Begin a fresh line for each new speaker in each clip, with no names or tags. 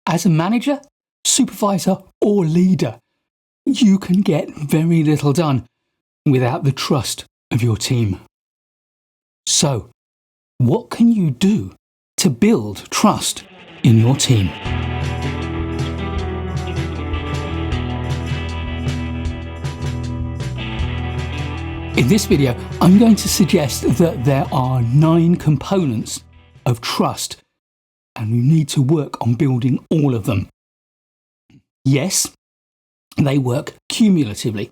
As a manager, supervisor, or leader, you can get very little done without the trust of your team. So, what can you do to build trust in your team? In this video, I'm going to suggest that there are 9 components of trust, and we need to work on building all of them. Yes, they work cumulatively.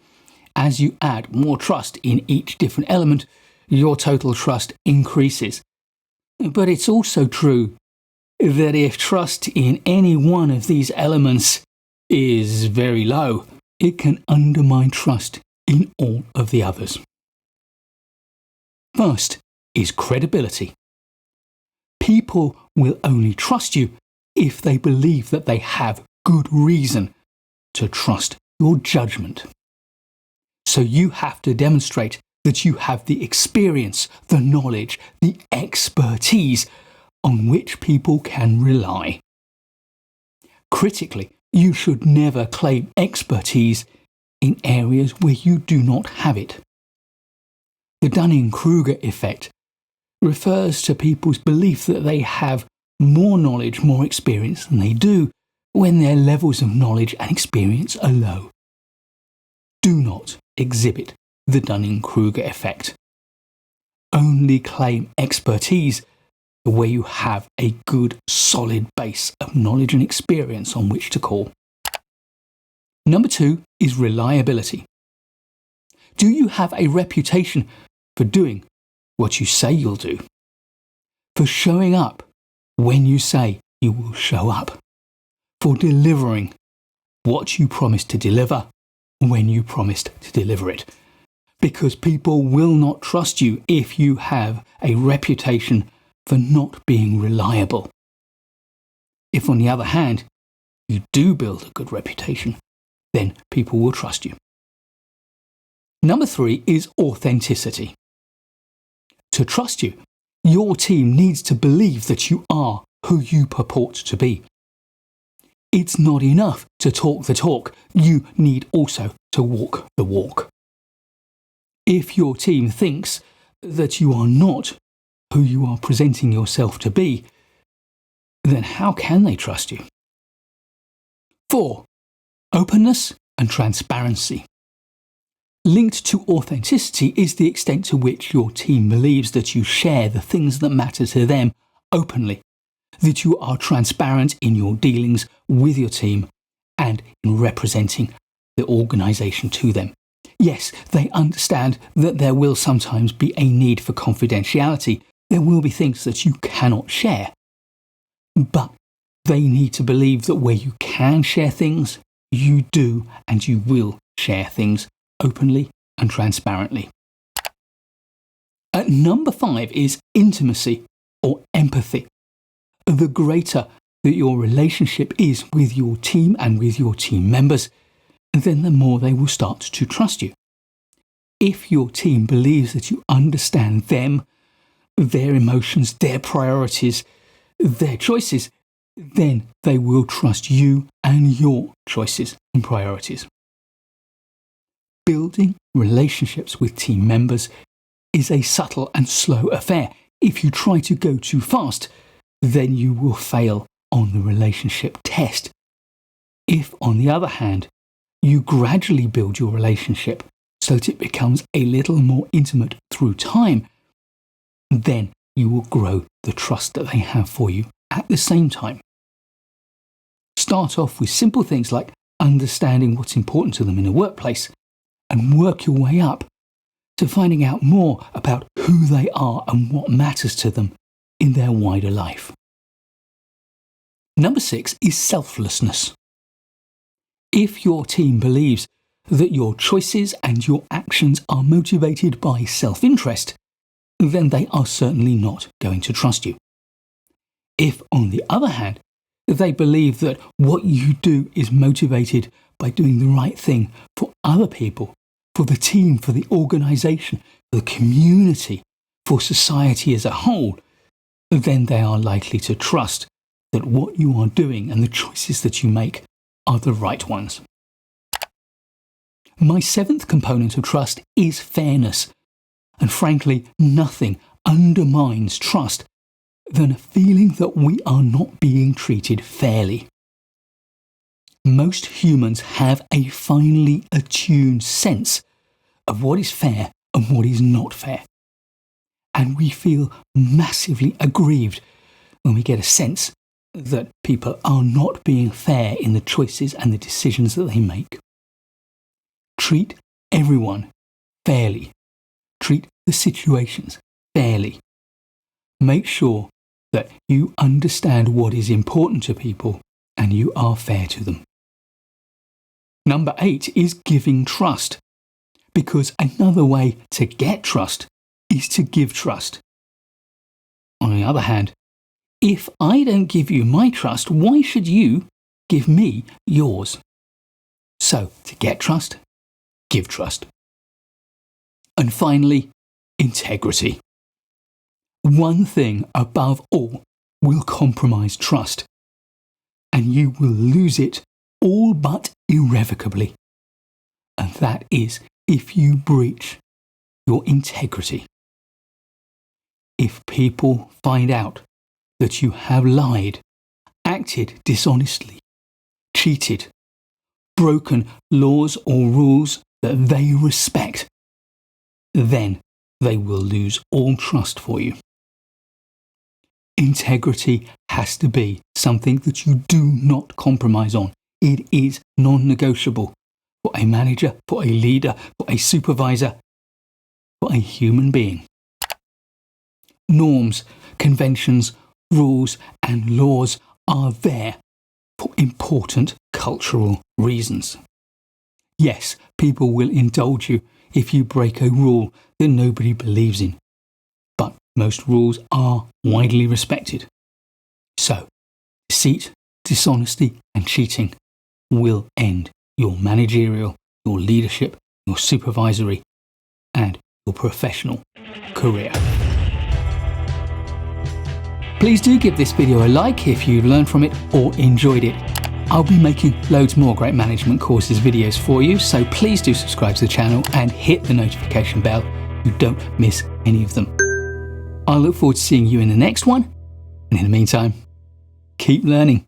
As you add more trust in each different element, your total trust increases. But it's also true that if trust in any one of these elements is very low, it can undermine trust in all of the others. First is credibility. People will only trust you if they believe that they have good reason to trust your judgment. So you have to demonstrate that you have the experience, the knowledge, the expertise on which people can rely. Critically, you should never claim expertise in areas where you do not have it. The Dunning-Kruger effect refers to people's belief that they have more knowledge, more experience than they do when their levels of knowledge and experience are low. Do not exhibit the Dunning-Kruger effect. Only claim expertise where you have a good, solid base of knowledge and experience on which to call. Number 2 is reliability. Do you have a reputation for doing what you say you'll do? For showing up when you say you will show up? For delivering what you promised to deliver when you promised to deliver it? Because people will not trust you if you have a reputation for not being reliable. If, on the other hand, you do build a good reputation, then people will trust you. Number 3 is authenticity. To trust you, your team needs to believe that you are who you purport to be. It's not enough to talk the talk, you need also to walk the walk. If your team thinks that you are not who you are presenting yourself to be, then how can they trust you? 4. Openness and transparency. Linked to authenticity is the extent to which your team believes that you share the things that matter to them openly, that you are transparent in your dealings with your team and in representing the organisation to them. Yes, they understand that there will sometimes be a need for confidentiality. There will be things that you cannot share. But they need to believe that where you can share things, you do and you will share things openly and transparently. Number 5 is intimacy or empathy. The greater that your relationship is with your team and with your team members, then the more they will start to trust you. If your team believes that you understand them, their emotions, their priorities, their choices, then they will trust you and your choices and priorities. Building relationships with team members is a subtle and slow affair. If you try to go too fast, then you will fail on the relationship test. If, on the other hand, you gradually build your relationship so that it becomes a little more intimate through time, then you will grow the trust that they have for you at the same time. Start off with simple things like understanding what's important to them in the workplace and work your way up to finding out more about who they are and what matters to them in their wider life. Number 6 is selflessness. If your team believes that your choices and your actions are motivated by self-interest, then they are certainly not going to trust you. If, on the other hand, they believe that what you do is motivated by doing the right thing for other people, for the team, for the organisation, for the community, for society as a whole, then they are likely to trust that what you are doing and the choices that you make are the right ones. My 7th component of trust is fairness. And frankly, nothing undermines trust than a feeling that we are not being treated fairly. Most humans have a finely attuned sense of what is fair and what is not fair. And we feel massively aggrieved when we get a sense that people are not being fair in the choices and the decisions that they make. Treat everyone fairly. Treat the situations fairly. Make sure that you understand what is important to people and you are fair to them. Number 8 is giving trust, because another way to get trust is to give trust. On the other hand, if I don't give you my trust, why should you give me yours? So, to get trust, give trust. And finally, integrity. One thing above all will compromise trust, and you will lose it all but irrevocably. And that is if you breach your integrity. If people find out that you have lied, acted dishonestly, cheated, broken laws or rules that they respect, then they will lose all trust for you. Integrity has to be something that you do not compromise on. It is non-negotiable for a manager, for a leader, for a supervisor, for a human being. Norms, conventions, rules, and laws are there for important cultural reasons. Yes, people will indulge you if you break a rule that nobody believes in, but most rules are widely respected. So, deceit, dishonesty, and cheating will end your managerial, your leadership, your supervisory, and your professional career. Please do give this video a like if you learned from it or enjoyed it. I'll be making loads more Great Management Courses videos for you, so please do subscribe to the channel and hit the notification bell so you don't miss any of them. I look forward to seeing you in the next one, and in the meantime, keep learning.